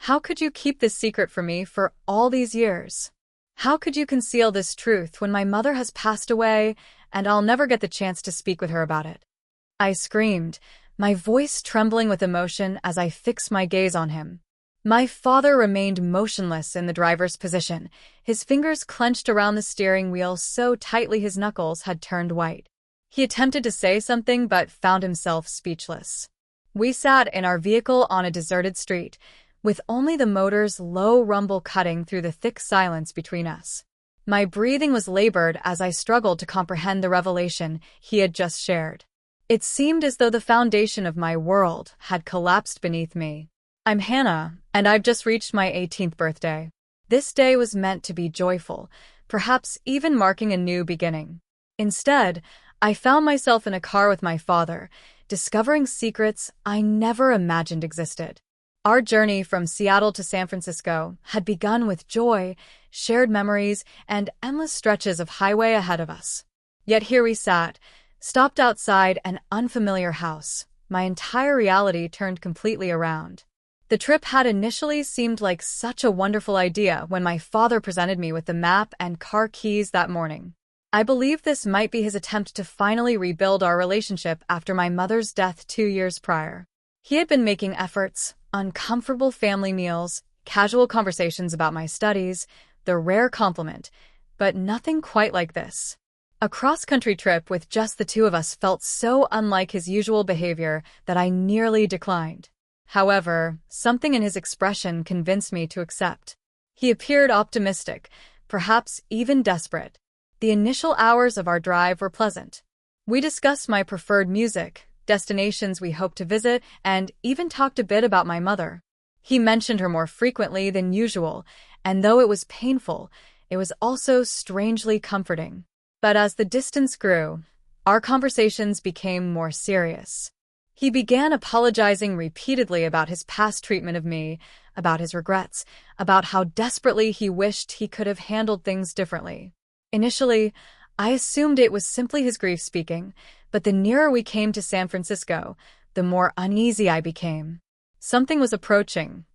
How could you keep this secret from me for all these years? How could you conceal this truth when my mother has passed away and I'll never get the chance to speak with her about it?" I screamed, my voice trembling with emotion as I fixed my gaze on him. My father remained motionless in the driver's position, his fingers clenched around the steering wheel so tightly his knuckles had turned white. He attempted to say something but found himself speechless. We sat in our vehicle on a deserted street, with only the motor's low rumble cutting through the thick silence between us. My breathing was labored as I struggled to comprehend the revelation he had just shared. It seemed as though the foundation of my world had collapsed beneath me. "I'm Hannah, and I've just reached my 18th birthday. This day was meant to be joyful, perhaps even marking a new beginning. Instead, I found myself in a car with my father, discovering secrets I never imagined existed. Our journey from Seattle to San Francisco had begun with joy, shared memories, and endless stretches of highway ahead of us. Yet here we sat, stopped outside an unfamiliar house, my entire reality turned completely around. The trip had initially seemed like such a wonderful idea when my father presented me with the map and car keys that morning. I believed this might be his attempt to finally rebuild our relationship after my mother's death 2 years prior. He had been making efforts, uncomfortable family meals, casual conversations about my studies, the rare compliment, but nothing quite like this. A cross-country trip with just the two of us felt so unlike his usual behavior that I nearly declined. However, something in his expression convinced me to accept. He appeared optimistic, perhaps even desperate. The initial hours of our drive were pleasant. We discussed my preferred music, destinations we hoped to visit, and even talked a bit about my mother. He mentioned her more frequently than usual, and though it was painful, it was also strangely comforting. But as the distance grew, our conversations became more serious. He began apologizing repeatedly about his past treatment of me, about his regrets, about how desperately he wished he could have handled things differently. Initially, I assumed it was simply his grief speaking, but the nearer we came to San Francisco, the more uneasy I became. Something was approaching.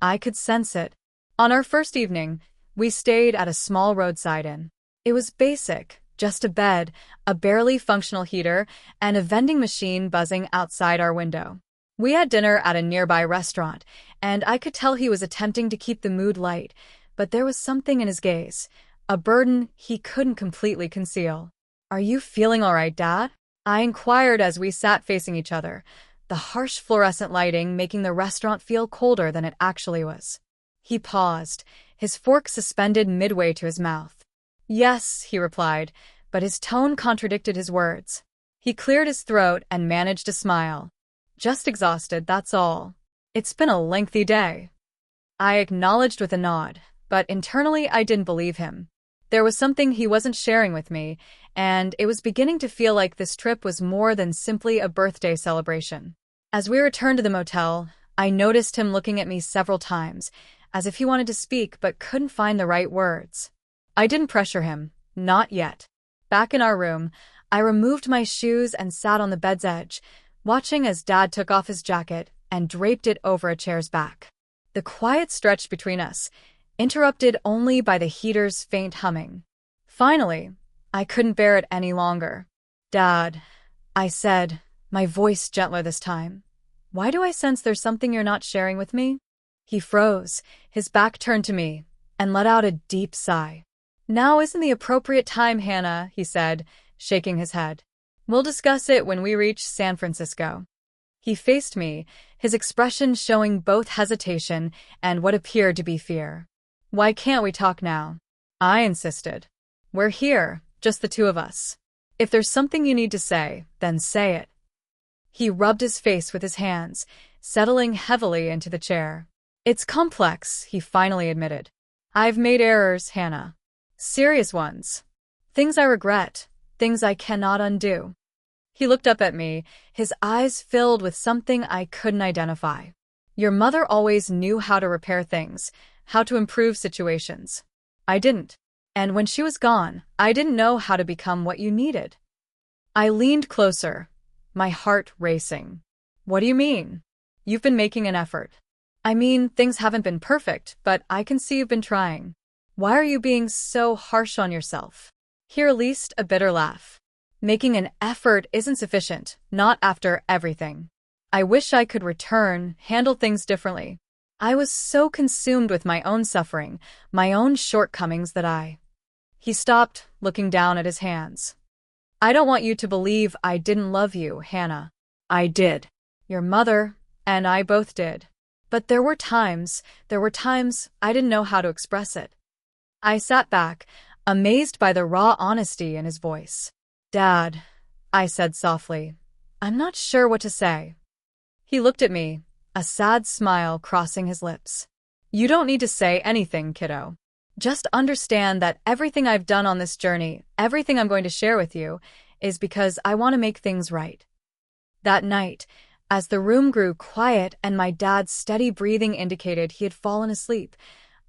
I could sense it. On our first evening, we stayed at a small roadside inn. It was basic. Just a bed, a barely functional heater, and a vending machine buzzing outside our window. We had dinner at a nearby restaurant, and I could tell he was attempting to keep the mood light, but there was something in his gaze, a burden he couldn't completely conceal. "Are you feeling all right, Dad?" I inquired as we sat facing each other, the harsh fluorescent lighting making the restaurant feel colder than it actually was. He paused, his fork suspended midway to his mouth. "Yes," he replied, but his tone contradicted his words. He cleared his throat and managed a smile. "Just exhausted, that's all. It's been a lengthy day." I acknowledged with a nod, but internally I didn't believe him. There was something he wasn't sharing with me, and it was beginning to feel like this trip was more than simply a birthday celebration. As we returned to the motel, I noticed him looking at me several times, as if he wanted to speak but couldn't find the right words. I didn't pressure him, not yet. Back in our room, I removed my shoes and sat on the bed's edge, watching as Dad took off his jacket and draped it over a chair's back. The quiet stretched between us, interrupted only by the heater's faint humming. Finally, I couldn't bear it any longer. "Dad," I said, my voice gentler this time, "why do I sense there's something you're not sharing with me?" He froze, his back turned to me, and let out a deep sigh. "Now isn't the appropriate time, Hannah," he said, shaking his head. "We'll discuss it when we reach San Francisco." He faced me, his expression showing both hesitation and what appeared to be fear. "Why can't we talk now?" I insisted. "We're here, just the two of us. If there's something you need to say, then say it." He rubbed his face with his hands, settling heavily into the chair. "It's complex," he finally admitted. "I've made errors, Hannah. Serious ones. Things I regret, things I cannot undo." He looked up at me, his eyes filled with something I couldn't identify. "Your mother always knew how to repair things, how to improve situations. I didn't. And when she was gone, I didn't know how to become what you needed." I leaned closer, my heart racing. "What do you mean? You've been making an effort." I mean, things haven't been perfect, but I can see you've been trying. Why are you being so harsh on yourself? He released a bitter laugh. Making an effort isn't sufficient, not after everything. I wish I could return, handle things differently. I was so consumed with my own suffering, my own shortcomings He stopped, looking down at his hands. I don't want you to believe I didn't love you, Hannah. I did. Your mother and I both did. But there were times I didn't know how to express it. I sat back, amazed by the raw honesty in his voice. Dad, I said softly, I'm not sure what to say. He looked at me, a sad smile crossing his lips. You don't need to say anything, kiddo. Just understand that everything I've done on this journey, everything I'm going to share with you, is because I want to make things right. That night, as the room grew quiet and my dad's steady breathing indicated he had fallen asleep,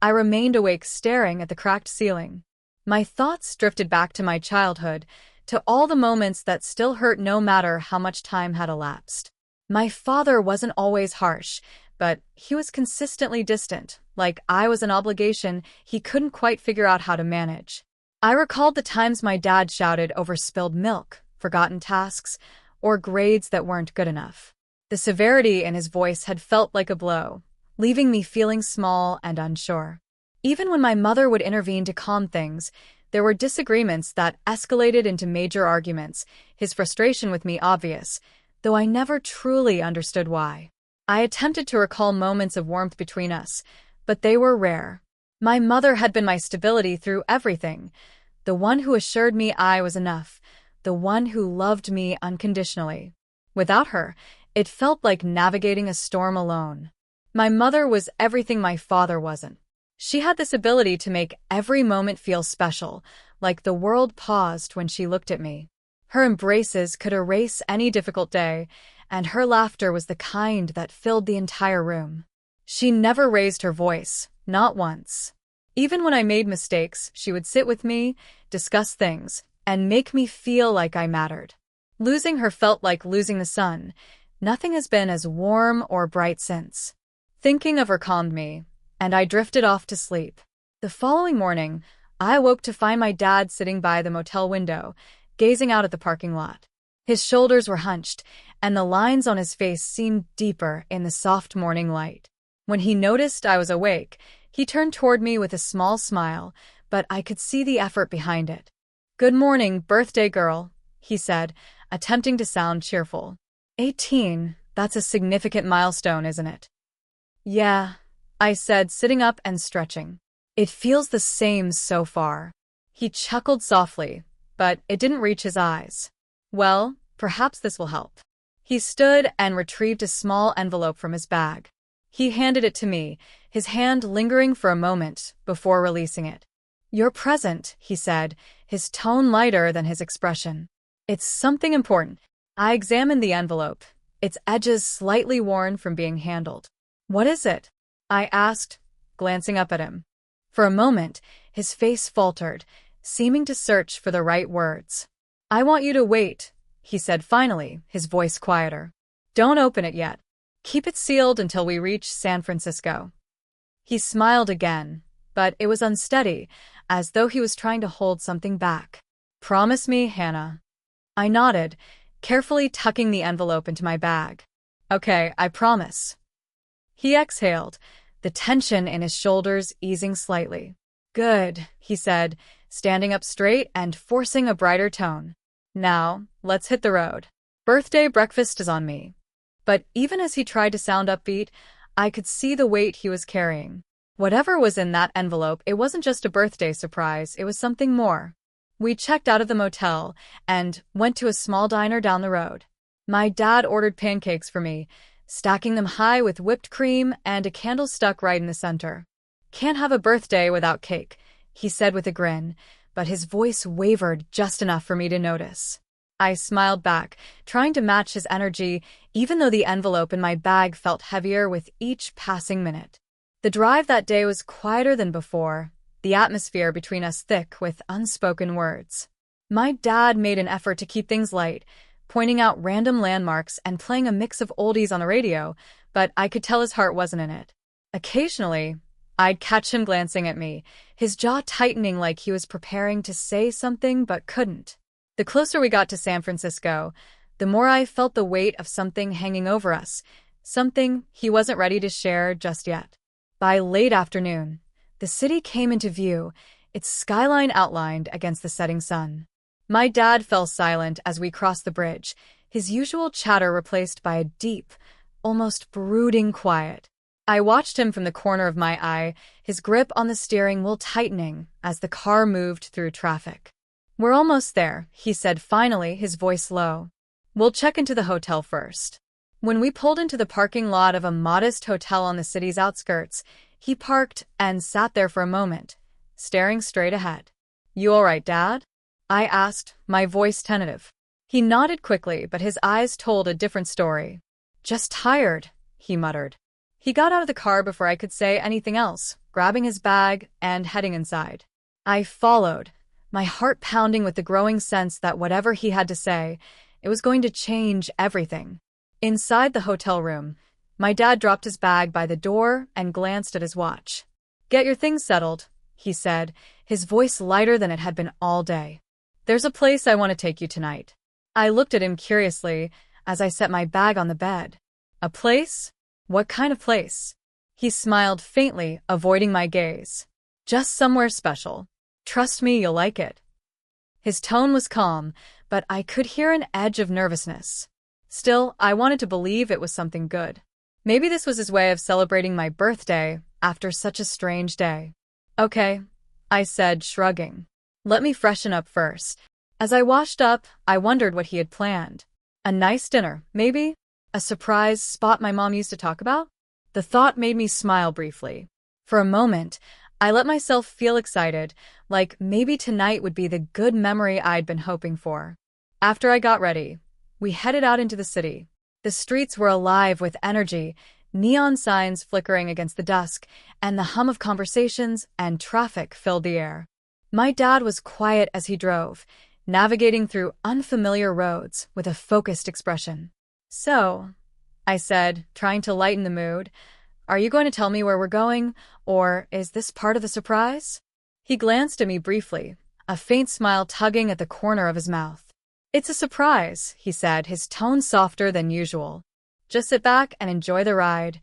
I remained awake staring at the cracked ceiling. My thoughts drifted back to my childhood, to all the moments that still hurt no matter how much time had elapsed. My father wasn't always harsh, but he was consistently distant, like I was an obligation he couldn't quite figure out how to manage. I recalled the times my dad shouted over spilled milk, forgotten tasks, or grades that weren't good enough. The severity in his voice had felt like a blow, leaving me feeling small and unsure. Even when my mother would intervene to calm things, there were disagreements that escalated into major arguments, his frustration with me obvious, though I never truly understood why. I attempted to recall moments of warmth between us, but they were rare. My mother had been my stability through everything, the one who assured me I was enough, the one who loved me unconditionally. Without her, it felt like navigating a storm alone. My mother was everything my father wasn't. She had this ability to make every moment feel special, like the world paused when she looked at me. Her embraces could erase any difficult day, and her laughter was the kind that filled the entire room. She never raised her voice, not once. Even when I made mistakes, she would sit with me, discuss things, and make me feel like I mattered. Losing her felt like losing the sun. Nothing has been as warm or bright since. Thinking of her calmed me, and I drifted off to sleep. The following morning, I awoke to find my dad sitting by the motel window, gazing out at the parking lot. His shoulders were hunched, and the lines on his face seemed deeper in the soft morning light. When he noticed I was awake, he turned toward me with a small smile, but I could see the effort behind it. Good morning, birthday girl, he said, attempting to sound cheerful. 18, that's a significant milestone, isn't it? Yeah, I said, sitting up and stretching. It feels the same so far. He chuckled softly, but it didn't reach his eyes. Well, perhaps this will help. He stood and retrieved a small envelope from his bag. He handed it to me, his hand lingering for a moment before releasing it. Your present, he said, his tone lighter than his expression. It's something important. I examined the envelope, its edges slightly worn from being handled. What is it? I asked, glancing up at him. For a moment, his face faltered, seeming to search for the right words. I want you to wait, he said finally, his voice quieter. Don't open it yet. Keep it sealed until we reach San Francisco. He smiled again, but it was unsteady, as though he was trying to hold something back. Promise me, Hannah. I nodded, carefully tucking the envelope into my bag. Okay, I promise. He exhaled, the tension in his shoulders easing slightly. Good, he said, standing up straight and forcing a brighter tone. Now, let's hit the road. Birthday breakfast is on me. But even as he tried to sound upbeat, I could see the weight he was carrying. Whatever was in that envelope, it wasn't just a birthday surprise, it was something more. We checked out of the motel and went to a small diner down the road. My dad ordered pancakes for me, stacking them high with whipped cream and a candle stuck right in the center. Can't have a birthday without cake, he said with a grin, but his voice wavered just enough for me to notice. I smiled back, trying to match his energy, even though the envelope in my bag felt heavier with each passing minute. The drive that day was quieter than before, the atmosphere between us thick with unspoken words. My dad made an effort to keep things light, pointing out random landmarks and playing a mix of oldies on the radio, but I could tell his heart wasn't in it. Occasionally, I'd catch him glancing at me, his jaw tightening like he was preparing to say something but couldn't. The closer we got to San Francisco, the more I felt the weight of something hanging over us, something he wasn't ready to share just yet. By late afternoon, the city came into view, its skyline outlined against the setting sun. My dad fell silent as we crossed the bridge, his usual chatter replaced by a deep, almost brooding quiet. I watched him from the corner of my eye, his grip on the steering wheel tightening as the car moved through traffic. "We're almost there," he said finally, his voice low. "We'll check into the hotel first." When we pulled into the parking lot of a modest hotel on the city's outskirts, he parked and sat there for a moment, staring straight ahead. "You all right, Dad?" I asked, my voice tentative. He nodded quickly, but his eyes told a different story. "Just tired," he muttered. He got out of the car before I could say anything else, grabbing his bag and heading inside. I followed, my heart pounding with the growing sense that whatever he had to say, it was going to change everything. Inside the hotel room, my dad dropped his bag by the door and glanced at his watch. "Get your things settled," he said, his voice lighter than it had been all day. "There's a place I want to take you tonight." I looked at him curiously as I set my bag on the bed. "A place? What kind of place?" He smiled faintly, avoiding my gaze. "Just somewhere special. Trust me, you'll like it." His tone was calm, but I could hear an edge of nervousness. Still, I wanted to believe it was something good. Maybe this was his way of celebrating my birthday after such a strange day. "Okay," I said, shrugging. "Let me freshen up first." As I washed up, I wondered what he had planned. A nice dinner, maybe? A surprise spot my mom used to talk about? The thought made me smile briefly. For a moment, I let myself feel excited, like maybe tonight would be the good memory I'd been hoping for. After I got ready, we headed out into the city. The streets were alive with energy, neon signs flickering against the dusk, and the hum of conversations and traffic filled the air. My dad was quiet as he drove, navigating through unfamiliar roads with a focused expression. "So," I said, trying to lighten the mood, "are you going to tell me where we're going, or is this part of the surprise?" He glanced at me briefly, a faint smile tugging at the corner of his mouth. "It's a surprise," he said, his tone softer than usual. "Just sit back and enjoy the ride."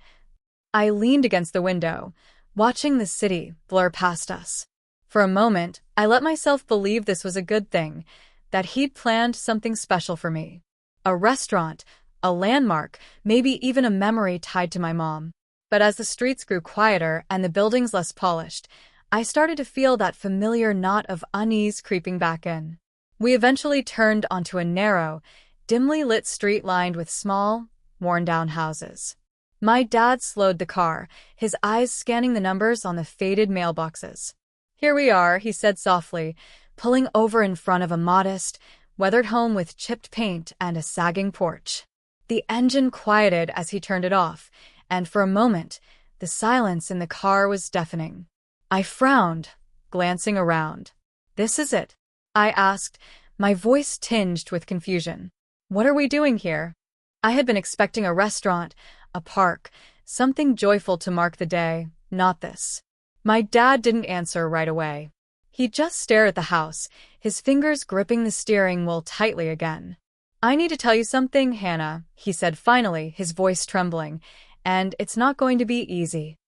I leaned against the window, watching the city blur past us. For a moment, I let myself believe this was a good thing, that he'd planned something special for me. A restaurant, a landmark, maybe even a memory tied to my mom. But as the streets grew quieter and the buildings less polished, I started to feel that familiar knot of unease creeping back in. We eventually turned onto a narrow, dimly lit street lined with small, worn-down houses. My dad slowed the car, his eyes scanning the numbers on the faded mailboxes. "Here we are," he said softly, pulling over in front of a modest, weathered home with chipped paint and a sagging porch. The engine quieted as he turned it off, and for a moment, the silence in the car was deafening. I frowned, glancing around. "This is it?" I asked, my voice tinged with confusion. "What are we doing here?" I had been expecting a restaurant, a park, something joyful to mark the day, not this. My dad didn't answer right away. He just stared at the house, his fingers gripping the steering wheel tightly again. "I need to tell you something, Hannah," he said finally, his voice trembling, "and it's not going to be easy."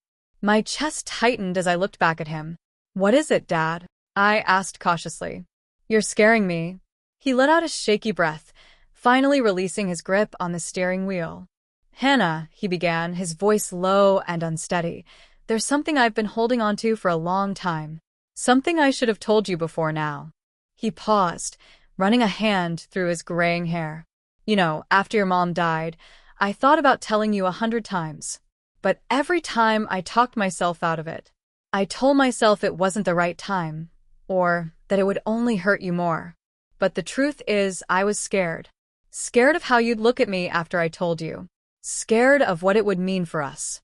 My chest tightened as I looked back at him. "What is it, Dad?" I asked cautiously. "You're scaring me." He let out a shaky breath, finally releasing his grip on the steering wheel. "Hannah," he began, his voice low and unsteady, "there's something I've been holding on to for a long time. Something I should have told you before now." He paused, running a hand through his graying hair. "You know, after your mom died, I thought about telling you 100 times. But every time I talked myself out of it. I told myself it wasn't the right time, or that it would only hurt you more. But the truth is, I was scared. Scared of how you'd look at me after I told you. Scared of what it would mean for us."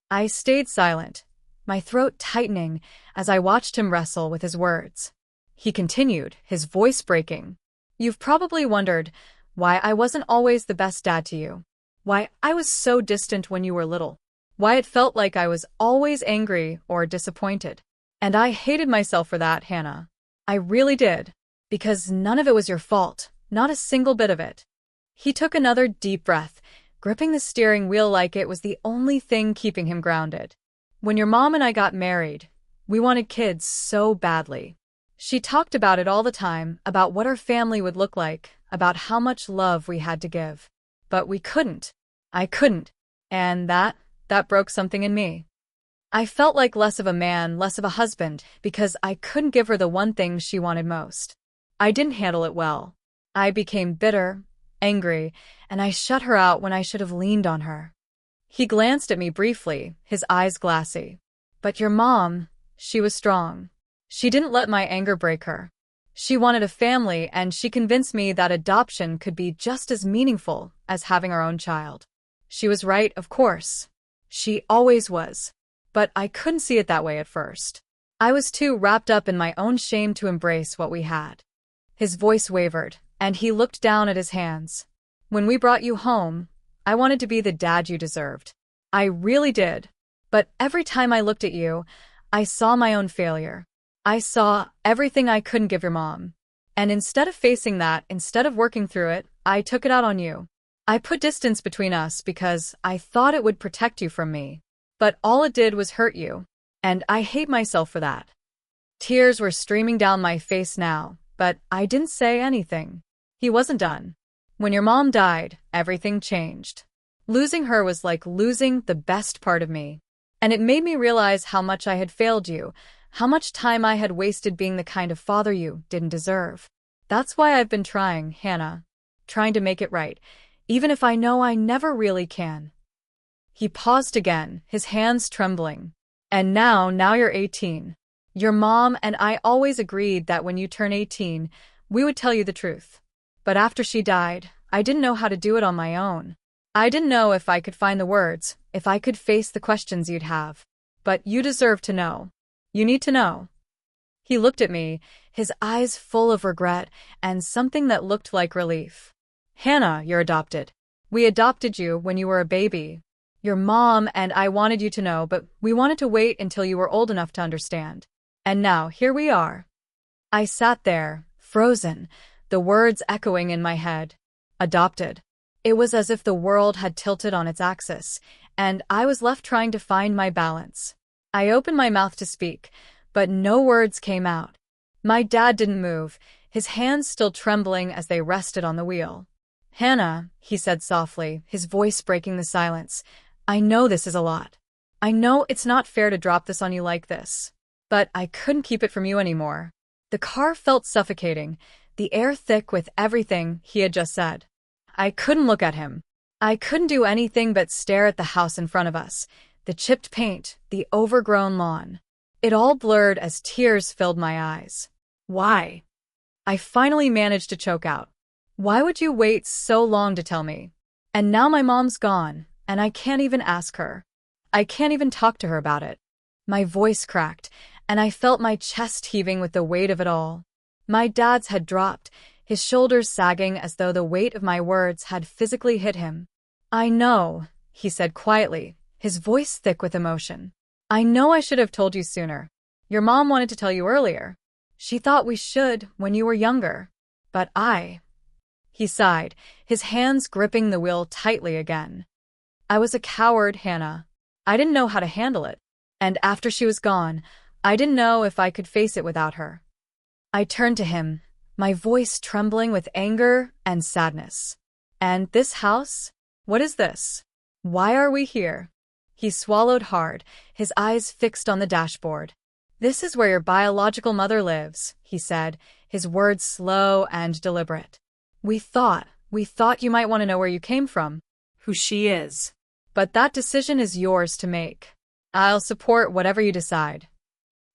I stayed silent, my throat tightening as I watched him wrestle with his words. He continued, his voice breaking. "You've probably wondered why I wasn't always the best dad to you. Why I was so distant when you were little. why it felt like I was always angry or disappointed. And I hated myself for that, Hannah. I really did. Because none of it was your fault, not a single bit of it. He took another deep breath, gripping the steering wheel like it was the only thing keeping him grounded. When your mom and I got married, we wanted kids so badly. She talked about it all the time, about what our family would look like, about how much love we had to give. But we couldn't. I couldn't. And that broke something in me. I felt like less of a man, less of a husband, because I couldn't give her the one thing she wanted most. I didn't handle it well. I became bitter, angry, and I shut her out when I should have leaned on her. He glanced at me briefly, his eyes glassy. But your mom, she was strong. She didn't let my anger break her. She wanted a family, and she convinced me that adoption could be just as meaningful as having our own child. She was right, of course. She always was. But I couldn't see it that way at first. I was too wrapped up in my own shame to embrace what we had. His voice wavered, and he looked down at his hands. When we brought you home, I wanted to be the dad you deserved. I really did. But every time I looked at you, I saw my own failure. I saw everything I couldn't give your mom. And instead of facing that, instead of working through it, I took it out on you. I put distance between us because I thought it would protect you from me. But all it did was hurt you. And I hate myself for that. Tears were streaming down my face now, but I didn't say anything. He wasn't done. When your mom died, everything changed. Losing her was like losing the best part of me. And it made me realize how much I had failed you, how much time I had wasted being the kind of father you didn't deserve. That's why I've been trying, Hannah. Trying to make it right, even if I know I never really can. He paused again, his hands trembling. And now you're 18. Your mom and I always agreed that when you turn 18, we would tell you the truth. But after she died, I didn't know how to do it on my own. I didn't know if I could find the words, if I could face the questions you'd have. But you deserve to know. You need to know. He looked at me, his eyes full of regret and something that looked like relief. Hannah, you're adopted. We adopted you when you were a baby. Your mom and I wanted you to know, but we wanted to wait until you were old enough to understand. And now, here we are. I sat there, frozen, the words echoing in my head. Adopted. It was as if the world had tilted on its axis, and I was left trying to find my balance. I opened my mouth to speak, but no words came out. My dad didn't move, his hands still trembling as they rested on the wheel. Hannah, he said softly, his voice breaking the silence, I know this is a lot. I know it's not fair to drop this on you like this. But I couldn't keep it from you anymore. The car felt suffocating, the air thick with everything he had just said. I couldn't look at him. I couldn't do anything but stare at the house in front of us, the chipped paint, the overgrown lawn. It all blurred as tears filled my eyes. Why? I finally managed to choke out. Why would you wait so long to tell me? And now my mom's gone, and I can't even ask her. I can't even talk to her about it. My voice cracked, and I felt my chest heaving with the weight of it all. My dad's had dropped, his shoulders sagging as though the weight of my words had physically hit him. I know, he said quietly, his voice thick with emotion. I know I should have told you sooner. Your mom wanted to tell you earlier. She thought we should when you were younger. But He sighed, his hands gripping the wheel tightly again. I was a coward, Hannah. I didn't know how to handle it. And after she was gone, I didn't know if I could face it without her. I turned to him, my voice trembling with anger and sadness. And this house? What is this? Why are we here? He swallowed hard, his eyes fixed on the dashboard. This is where your biological mother lives, he said, his words slow and deliberate. We thought you might want to know where you came from, who she is. But that decision is yours to make. I'll support whatever you decide.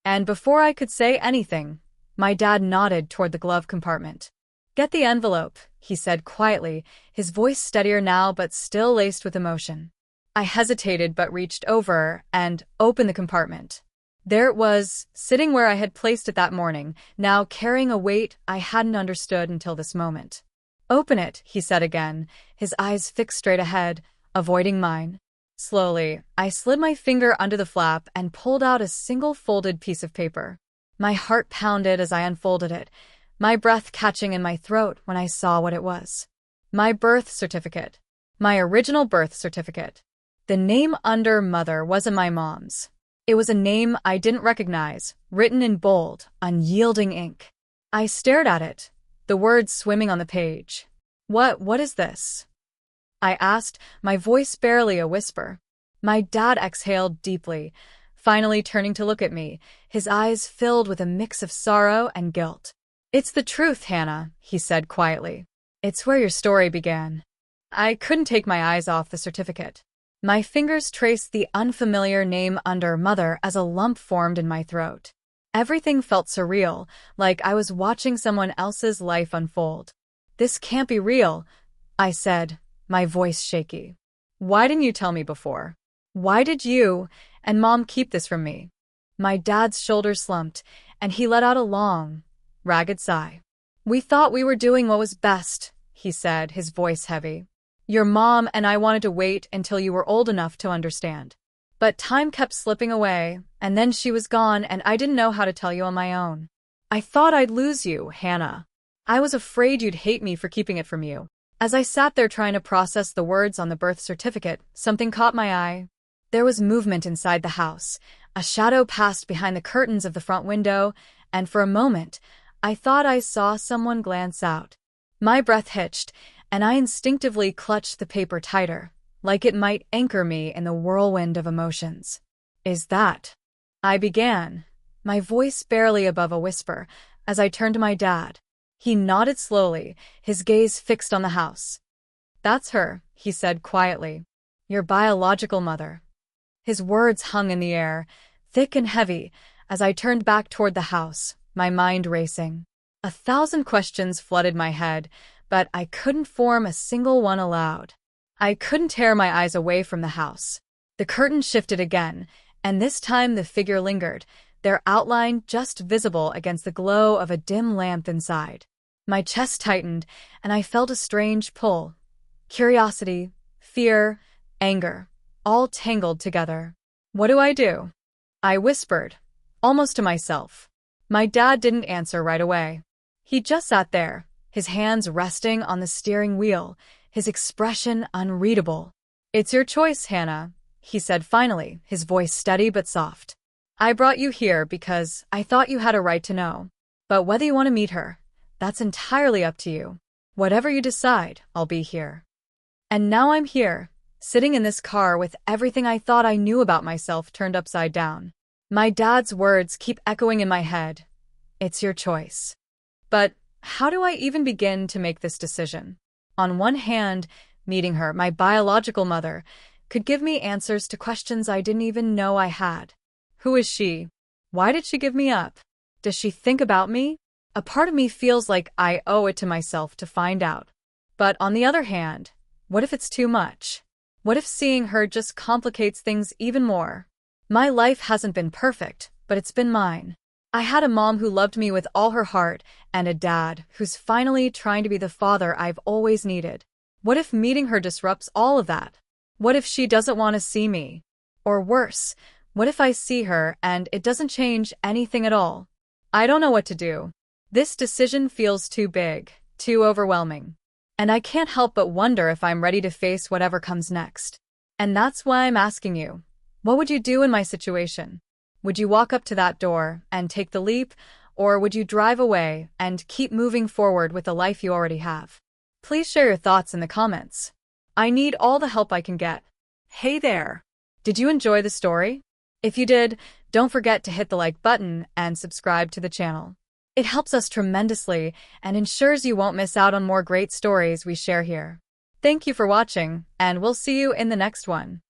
And before I could say anything, my dad nodded toward the glove compartment. Get the envelope, he said quietly, his voice steadier now but still laced with emotion. I hesitated but reached over and opened the compartment. There it was, sitting where I had placed it that morning, now carrying a weight I hadn't understood until this moment. Open it, he said again, his eyes fixed straight ahead, avoiding mine. Slowly, I slid my finger under the flap and pulled out a single folded piece of paper. My heart pounded as I unfolded it, my breath catching in my throat when I saw what it was. My birth certificate. My original birth certificate. The name under Mother wasn't my mom's. It was a name I didn't recognize, written in bold, unyielding ink. I stared at it, the words swimming on the page. What is this?" I asked, my voice barely a whisper. My dad exhaled deeply, finally turning to look at me, his eyes filled with a mix of sorrow and guilt. "It's the truth, Hannah," he said quietly. "It's where your story began." I couldn't take my eyes off the certificate. My fingers traced the unfamiliar name under Mother as a lump formed in my throat. Everything felt surreal, like I was watching someone else's life unfold. "This can't be real," I said, my voice shaky. "Why didn't you tell me before? Why did you and Mom keep this from me?" My dad's shoulders slumped, and he let out a long, ragged sigh. "We thought we were doing what was best," he said, his voice heavy. "Your mom and I wanted to wait until you were old enough to understand. But time kept slipping away, and then she was gone, and I didn't know how to tell you on my own. I thought I'd lose you, Hannah. I was afraid you'd hate me for keeping it from you." As I sat there trying to process the words on the birth certificate, something caught my eye. There was movement inside the house. A shadow passed behind the curtains of the front window, and for a moment, I thought I saw someone glance out. My breath hitched, and I instinctively clutched the paper tighter, like it might anchor me in the whirlwind of emotions. "Is that?" I began, my voice barely above a whisper, as I turned to my dad. He nodded slowly, his gaze fixed on the house. "That's her," he said quietly. "Your biological mother." His words hung in the air, thick and heavy, as I turned back toward the house, my mind racing. 1,000 questions flooded my head, but I couldn't form a single one aloud. I couldn't tear my eyes away from the house. The curtain shifted again, and this time the figure lingered, their outline just visible against the glow of a dim lamp inside. My chest tightened, and I felt a strange pull. Curiosity, fear, anger, all tangled together. "What do I do?" I whispered, almost to myself. My dad didn't answer right away. He just sat there, his hands resting on the steering wheel, his expression unreadable. "It's your choice, Hannah," he said finally, his voice steady but soft. "I brought you here because I thought you had a right to know. But whether you want to meet her, that's entirely up to you. Whatever you decide, I'll be here." And now I'm here, sitting in this car with everything I thought I knew about myself turned upside down. My dad's words keep echoing in my head. "It's your choice." But how do I even begin to make this decision? On one hand, meeting her, my biological mother, could give me answers to questions I didn't even know I had. Who is she? Why did she give me up? Does she think about me? A part of me feels like I owe it to myself to find out. But on the other hand, what if it's too much? What if seeing her just complicates things even more? My life hasn't been perfect, but it's been mine. I had a mom who loved me with all her heart, and a dad who's finally trying to be the father I've always needed. What if meeting her disrupts all of that? What if she doesn't want to see me? Or worse, what if I see her and it doesn't change anything at all? I don't know what to do. This decision feels too big, too overwhelming. And I can't help but wonder if I'm ready to face whatever comes next. And that's why I'm asking you, what would you do in my situation? Would you walk up to that door and take the leap, or would you drive away and keep moving forward with the life you already have? Please share your thoughts in the comments. I need all the help I can get. Hey there! Did you enjoy the story? If you did, don't forget to hit the like button and subscribe to the channel. It helps us tremendously and ensures you won't miss out on more great stories we share here. Thank you for watching, and we'll see you in the next one.